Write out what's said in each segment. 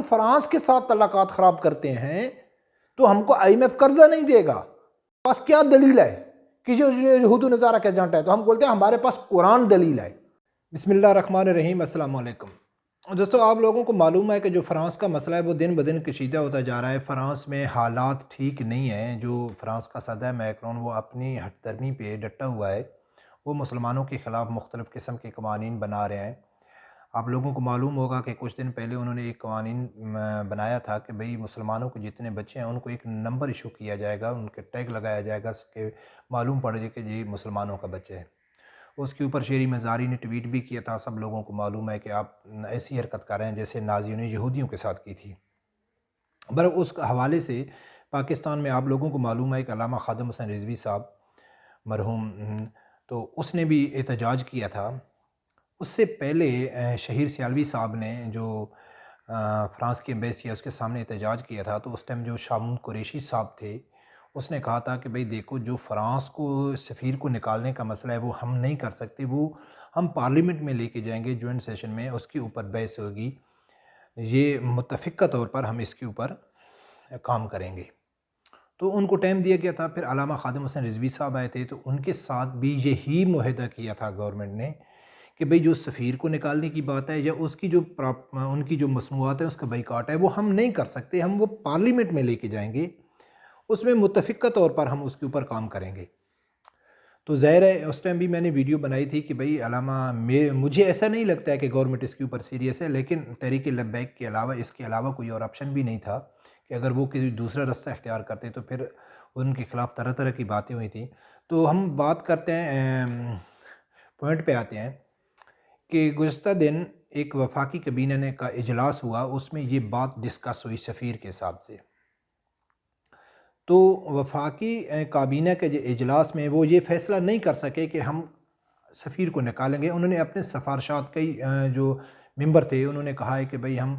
France के साथ तल्लुकात ख़राब करते हैं तो हमको IMF कर्जा नहीं देगा। पास क्या दलील है कि जो यहूद व नसारा का एजेंट है? तो हम बोलते हैं हमारे पास कुरान दलील है। बिस्मिल्लाहिर्रहमानिर्रहीम, अस्सलाम वालेकुम। दोस्तों, आप लोगों को मालूम है कि जो फ़्रांस का मसला है वो दिन ब दिन कशीदा होता जा रहा है। फ़्रांस में हालात ठीक नहीं हैं। जो फ़्रांस का सदर मैक्रोन वो अपनी हठधर्मी पे डटा हुआ है। वो मुसलमानों के ख़िलाफ़ मुख्तलिफ़ किस्म के कवानीन बना रहे हैं। आप लोगों को मालूम होगा कि कुछ दिन पहले उन्होंने एक कवानीन बनाया था कि भाई मुसलमानों को जितने बच्चे हैं उनको एक नंबर इशू किया जाएगा, उनके टैग लगाया जाएगा कि मालूम पड़ जाए कि ये मुसलमानों का बच्चा है। उसके ऊपर शेरी मज़ारी ने ट्वीट भी किया था। सब लोगों को मालूम है कि आप ऐसी हरकत कर रहे हैं जैसे नाज़ियों ने यहूदियों के साथ की थी। बर उस हवाले से पाकिस्तान में आप लोगों को मालूम है कि अल्लामा ख़ादम हुसैन रिज़वी साहब मरहूम, तो उसने भी एहतजाज किया था। उससे पहले शहीर सियालवी साहब ने जो फ़्रांस की एम्बेसी है उसके सामने एहतजाज किया था। तो उस टाइम जो शामून कुरैशी साहब थे उसने कहा था कि भाई देखो, जो फ़्रांस को सफ़ीर को निकालने का मसला है वो हम नहीं कर सकते, वो हम पार्लियामेंट में लेके जाएंगे जॉइंट सेशन में, उसके ऊपर बहस होगी, ये मुत्तफ़िक़ा तौर पर हम इसके ऊपर काम करेंगे। तो उनको टाइम दिया गया था। फिर अल्लामा ख़ादम हुसैन रिज़वी साहब आए थे तो उनके साथ भी यही मुआहदा किया था गवर्नमेंट ने कि भाई जो सफ़ीर को निकालने की बात है या उसकी जो उनकी जो मसनूआत है उसका बाइकाट है वो हम नहीं कर सकते, हम वो पार्लियामेंट में लेके जाएंगे, उसमें मुत्तफ़िक़ा तौर पर हम उसके ऊपर काम करेंगे। तो ज़ाहिर है उस टाइम भी मैंने वीडियो बनाई थी कि भाई अलामा मुझे ऐसा नहीं लगता है कि गवर्नमेंट इसके ऊपर सीरियस है, लेकिन तहरीक लब्बैक के अलावा इसके अलावा कोई और ऑप्शन भी नहीं था कि अगर वो किसी दूसरा रास्ता इख्तियार करते तो फिर उनके ख़िलाफ़ तरह तरह की बातें हुई थी। तो हम बात करते हैं, पॉइंट पे आते हैं कि गुज़श्ता दिन एक वफाकी काबीना ने का इजलास हुआ, उसमें ये बात डिस्कस हुई सफ़ीर के हिसाब से। तो वफाकी काबीना के जो इजलास में वो ये फ़ैसला नहीं कर सके कि हम सफ़ीर को निकालेंगे। उन्होंने अपने सिफ़ारशात कई जो मेंबर थे उन्होंने कहा है कि भाई हम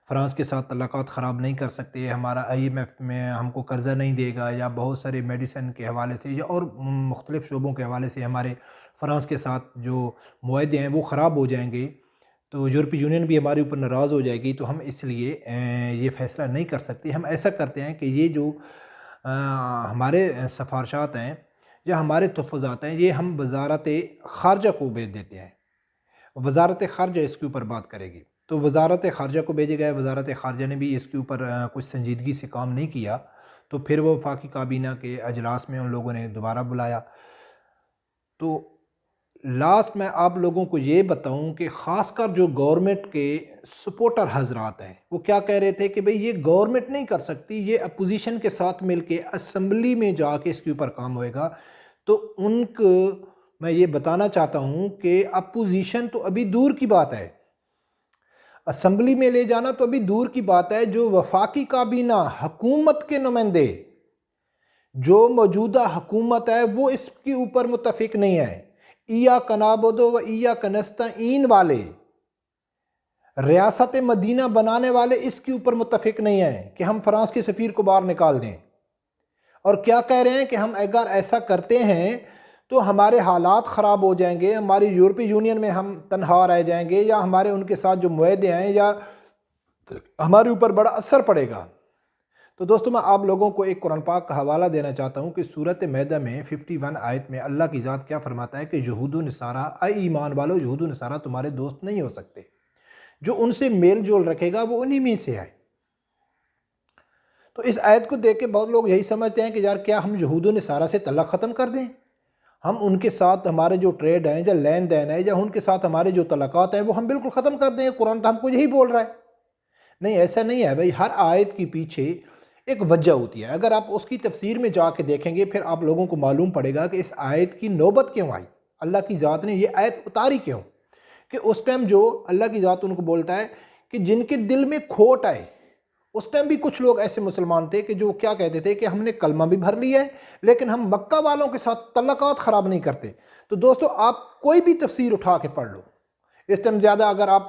फ़्रांस के साथ तल्लुकात ख़राब नहीं कर सकते, हमारा IMF में हमको कर्ज़ा नहीं देगा, या बहुत सारे मेडिसिन के हवाले से या और मुख्तलिफ़ शोबों के हवाले से हमारे फ़्रांस के साथ जो मुआहदे हैं वो ख़राब हो जाएंगे, तो यूरोपीय यूनियन भी हमारे ऊपर नाराज़ हो जाएगी, तो हम इसलिए ये फ़ैसला नहीं कर सकते। हम ऐसा करते हैं कि ये जो हमारे सिफ़ारशात हैं या हमारे तहफ़्फ़ुज़ात हैं ये हम वज़ारत ख़ारजा को भेज देते हैं, वज़ारत ख़ारजा इसके ऊपर बात करेगी। तो वज़ारत ख़ारजा को भेजे गए, वज़ारत ख़ारजा ने भी इसके ऊपर कुछ संजीदगी से काम नहीं किया। तो फिर वो वफाकी काबीना के अजलास में उन लोगों ने दोबारा बुलाया। तो लास्ट में आप लोगों को ये बताऊं कि ख़ासकर जो गवर्नमेंट के सपोर्टर हजरात हैं वो क्या कह रहे थे कि भाई ये गवर्नमेंट नहीं कर सकती, ये अपोजिशन के साथ मिलके असम्बली में जाके इसके ऊपर काम होएगा। तो उनको मैं ये बताना चाहता हूँ कि अपोजिशन तो अभी दूर की बात है, असम्बली में ले जाना तो अभी दूर की बात है। जो वफाकी काबीना हुकूमत के नुमाइंदे, जो मौजूदा हुकूमत है वो इसके ऊपर मुत्तफ़िक नहीं है। इया कनाबोदो व इया कनस्ताइन वाले, रियासत मदीना बनाने वाले इसके ऊपर मुत्तफ़िक नहीं है कि हम फ्रांस के सफ़ीर को बाहर निकाल दें। और क्या कह रहे हैं कि हम अगर ऐसा करते हैं तो हमारे हालात ख़राब हो जाएंगे, हमारी यूरोपीय यूनियन में हम तनहा रह जाएंगे, या हमारे उनके साथ जो मुआहदे हैं या हमारे ऊपर बड़ा असर पड़ेगा। तो दोस्तों, मैं आप लोगों को एक कुरान पाक का हवाला देना चाहता हूँ कि सूरत मैदा में 51 आयत में अल्लाह की ज़ात क्या फरमाता है कि यहूद नसारा, ईमान वालों, यहूद नसारा तुम्हारे दोस्त नहीं हो सकते, जो उनसे मेल जोल रखेगा वो उन्हीं में से है। तो इस आयत को देख के बहुत लोग यही समझते हैं कि यार क्या हम यहूद नसारा से तल्लुक़ ख़त्म कर दें, हम उनके साथ हमारे जो ट्रेड हैं या लेन देन है या उनके साथ हमारे जो तल्लुक़ात हैं वो हम बिल्कुल ख़त्म कर दें। कुरान तो हमको यही बोल रहा है। नहीं, ऐसा नहीं है भाई। हर आयत के पीछे एक वजह होती है। अगर आप उसकी तफसीर में जाके देखेंगे फिर आप लोगों को मालूम पड़ेगा कि इस आयत की नौबत क्यों आई, अल्लाह की ज़ात ने ये आयत उतारी क्यों। कि उस टाइम जो अल्लाह की ज़ात उनको बोलता है कि जिनके दिल में खोट आए, उस टाइम भी कुछ लोग ऐसे मुसलमान थे कि जो क्या कहते थे कि हमने कलमा भी भर लिया है लेकिन हम मक्का वालों के साथ तल्लुकात ख़राब नहीं करते। तो दोस्तों, आप कोई भी तफसीर उठा के पढ़ लो इस टाइम, ज़्यादा अगर आप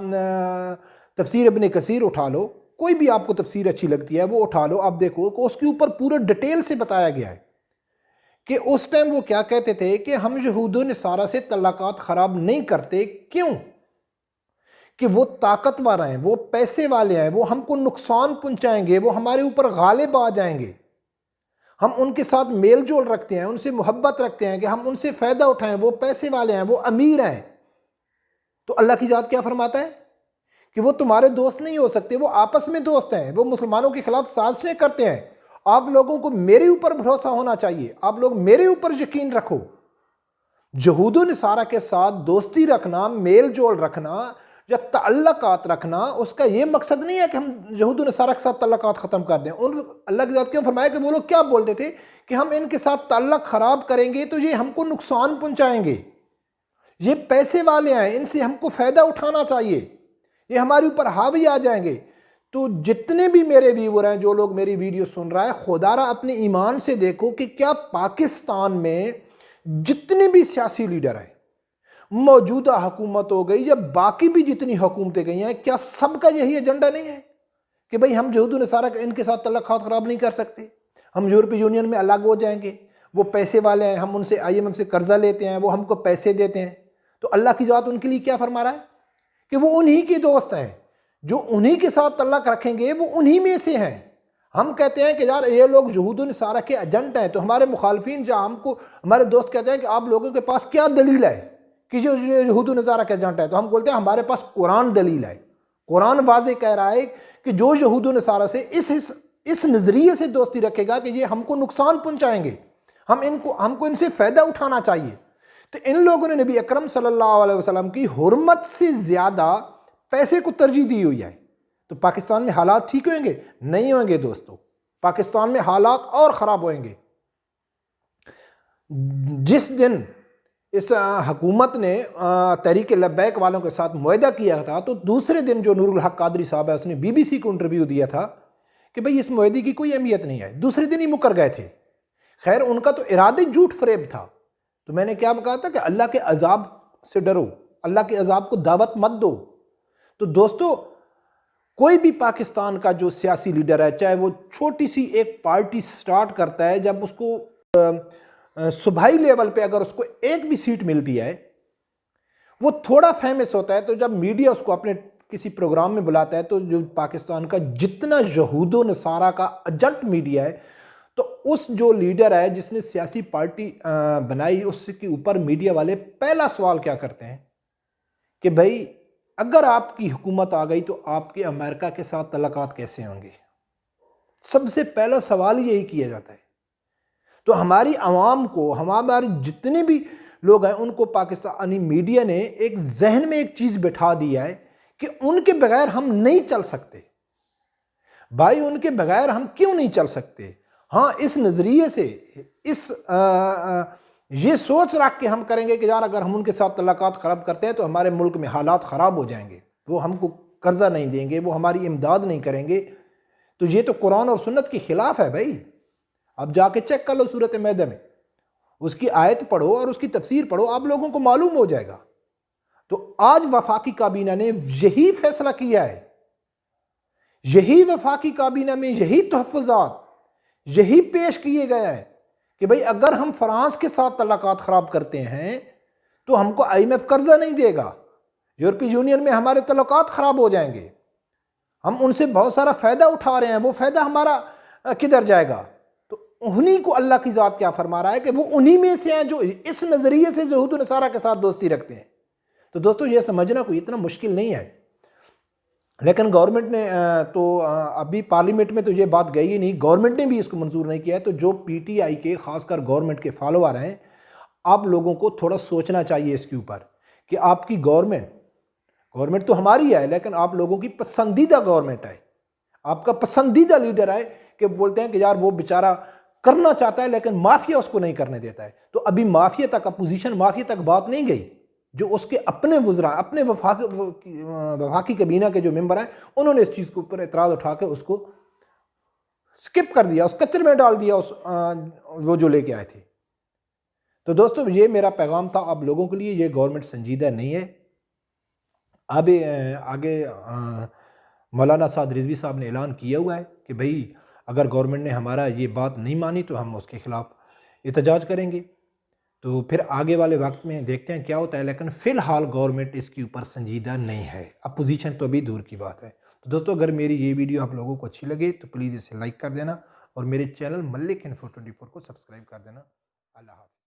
तफसीर इब्न कसीर उठा लो, कोई भी आपको तफसीर अच्छी लगती है वो उठा लो, आप देखो कि उसके ऊपर पूरा डिटेल से बताया गया है कि उस टाइम वो क्या कहते थे कि हम यहूद नसारा से तल्लुकात ख़राब नहीं करते। क्यों? कि वो ताकतवर हैं, वो पैसे वाले हैं, वो हमको नुकसान पहुंचाएंगे, वो हमारे ऊपर गालिब आ जाएंगे, हम उनके साथ मेल जोल रखते हैं, उनसे मोहब्बत रखते हैं कि हम उनसे फ़ायदा उठाएं, वो पैसे वाले हैं, वो अमीर हैं, तो अल्लाह की ज़ात क्या फरमाता है कि वो तुम्हारे दोस्त नहीं हो सकते, वो आपस में दोस्त हैं, वो मुसलमानों के खिलाफ साजिशें करते हैं। आप लोगों को मेरे ऊपर भरोसा होना चाहिए, आप लोग मेरे ऊपर यकीन रखो। यहूद नसारा के साथ दोस्ती रखना, मेल जोल रखना या तअल्लुकात रखना, उसका यह मकसद नहीं है कि हम यहूद नसारा के साथ तअल्लुकात ख़त्म कर दें। उन अल्लाह की ज़ात क्यों फरमाया कि वो लोग क्या बोलते थे कि हम इनके साथ तअल्लुक ख़राब करेंगे तो ये हमको नुकसान पहुँचाएंगे, ये पैसे वाले हैं, इनसे हमको फ़ायदा उठाना चाहिए, ये हमारे ऊपर हावी आ जाएंगे। तो जितने भी मेरे व्यूअर हैं, जो लोग मेरी वीडियो सुन रहा है, खुदारा अपने ईमान से देखो कि क्या पाकिस्तान में जितने भी सियासी लीडर हैं, मौजूदा हुकूमत हो गई या बाकी भी जितनी हुकूमतें गई हैं, क्या सबका यही एजेंडा नहीं है कि भाई हम यहूद नसारा इनके साथ तल्लुकात ख़राब नहीं कर सकते, हम यूरोपीय यूनियन में अलग हो जाएंगे, वो पैसे वाले हैं, हम उनसे IMF से कर्जा लेते हैं, वो हमको पैसे देते हैं। तो अल्लाह की ज़ात उनके लिए क्या फरमा रहा है कि वो उन्हीं के दोस्त हैं, जो उन्हीं के साथ तल्लुक रखेंगे वो उन्हीं में से हैं। हम कहते हैं कि यार ये लोग यहूद नसारा के एजेंट हैं, तो हमारे मुखालफिन जो हमको हमारे दोस्त कहते हैं कि आप लोगों के पास क्या दलील है कि जो यहूद नसारा के एजेंट है, तो हम बोलते हैं हमारे पास कुरान दलील है। कुरान वाज़े कह रहा है कि जो यहूद नसारा से इस नज़रिए से दोस्ती रखेगा कि ये हमको नुकसान पहुँचाएंगे, हमको इनसे फ़ायदा उठाना चाहिए, तो इन लोगों ने नबी अकरम सल्लल्लाहु अलैहि वसल्लम की हुर्मत से ज़्यादा पैसे को तरजीह दी हुई है। तो पाकिस्तान में हालात ठीक होंगे? नहीं होंगे दोस्तों, पाकिस्तान में हालात और ख़राब होंगे। जिस दिन इस हुकूमत ने तहरीक लब्बैक वालों के साथ मुआहदा किया था, तो दूसरे दिन जो नूरुल हक कादरी साहब है, उसने BBC को इंटरव्यू दिया था कि भाई इस मुआहदे की कोई अहमियत नहीं है, दूसरे दिन ही मुकर गए थे। खैर उनका तो इरादे झूठ फरेब था। तो मैंने क्या कहा था कि अल्लाह के अजाब से डरो, अल्लाह के अजाब को दावत मत दो। तो दोस्तों, कोई भी पाकिस्तान का जो सियासी लीडर है, चाहे वो छोटी सी एक पार्टी स्टार्ट करता है, जब उसको सूबाई लेवल पे अगर उसको एक भी सीट मिलती है, वो थोड़ा फेमस होता है, तो जब मीडिया उसको अपने किसी प्रोग्राम में बुलाता है, तो जो पाकिस्तान का जितना यहूद नसारा का एजेंट मीडिया है, तो उस जो लीडर है जिसने सियासी पार्टी बनाई, उसके ऊपर मीडिया वाले पहला सवाल क्या करते हैं कि भाई अगर आपकी हुकूमत आ गई तो आपके अमेरिका के साथ तल्लुकात कैसे होंगे। सबसे पहला सवाल यही किया जाता है। तो हमारी आवाम को, हमारे जितने भी लोग हैं, उनको पाकिस्तानी मीडिया ने एक जहन में एक चीज़ बिठा दिया है कि उनके बगैर हम नहीं चल सकते। भाई उनके बगैर हम क्यों नहीं चल सकते? हाँ, इस नज़रिए से ये सोच रख के हम करेंगे कि यार अगर हम उनके साथ तल्लुकात ख़राब करते हैं तो हमारे मुल्क में हालात ख़राब हो जाएंगे, वो हमको कर्जा नहीं देंगे, वो हमारी इमदाद नहीं करेंगे। तो ये तो कुरान और सुन्नत के ख़िलाफ़ है भाई। अब जाके चेक कर लो सूरत मैदा में, उसकी आयत पढ़ो और उसकी तफसीर पढ़ो, आप लोगों को मालूम हो जाएगा। तो आज वफाकी काबीना ने यही फैसला किया है, यही वफाकी काबीना में यही तहफ़्फ़ुज़ात यही पेश किए गए हैं कि भाई अगर हम फ्रांस के साथ तल्लुकात ख़राब करते हैं तो हमको IMF कर्जा नहीं देगा, यूरोपीय यूनियन में हमारे तल्लुकात ख़राब हो जाएंगे, हम उनसे बहुत सारा फ़ायदा उठा रहे हैं, वो फ़ायदा हमारा किधर जाएगा। तो उन्हीं को अल्लाह की ज़ात क्या फरमा रहा है कि वो उन्हीं में से हैं जो इस नज़रिए से यहूद नसारा के साथ दोस्ती रखते हैं। तो दोस्तों, ये समझना कोई इतना मुश्किल नहीं है। लेकिन गवर्नमेंट ने तो अभी पार्लियामेंट में तो ये बात गई ही नहीं, गवर्नमेंट ने भी इसको मंजूर नहीं किया है। तो जो PTI के ख़ासकर गवर्नमेंट के फॉलोअर हैं, आप लोगों को थोड़ा सोचना चाहिए इसके ऊपर कि आपकी गवर्नमेंट तो हमारी है, लेकिन आप लोगों की पसंदीदा गवर्नमेंट है, आपका पसंदीदा लीडर है कि बोलते हैं कि यार वो बेचारा करना चाहता है लेकिन माफिया उसको नहीं करने देता है। तो अभी माफिया तक, अपोजिशन माफिया तक बात नहीं गई। जो उसके अपने वज़रा, अपने वफाकी काबीना के जो मेंबर हैं, उन्होंने इस चीज़ के ऊपर एतराज़ उठा के उसको स्किप कर दिया, उस कचरे में डाल दिया, वो जो लेके आए थे। तो दोस्तों, ये मेरा पैगाम था आप लोगों के लिए। ये गवर्नमेंट संजीदा नहीं है। अब आगे मौलाना साद रिजवी साहब ने ऐलान किया हुआ है कि भाई अगर गवर्नमेंट ने हमारा ये बात नहीं मानी तो हम उसके ख़िलाफ़ एहतजाज करेंगे। तो फिर आगे वाले वक्त में देखते हैं क्या होता है, लेकिन फ़िलहाल गवर्नमेंट इसके ऊपर संजीदा नहीं है। अपोजिशन तो अभी दूर की बात है। तो दोस्तों, अगर मेरी ये वीडियो आप लोगों को अच्छी लगे तो प्लीज़ इसे लाइक कर देना और मेरे चैनल मलिक इन्फो 24 को सब्सक्राइब कर देना। अल्लाह हाफ़िज़।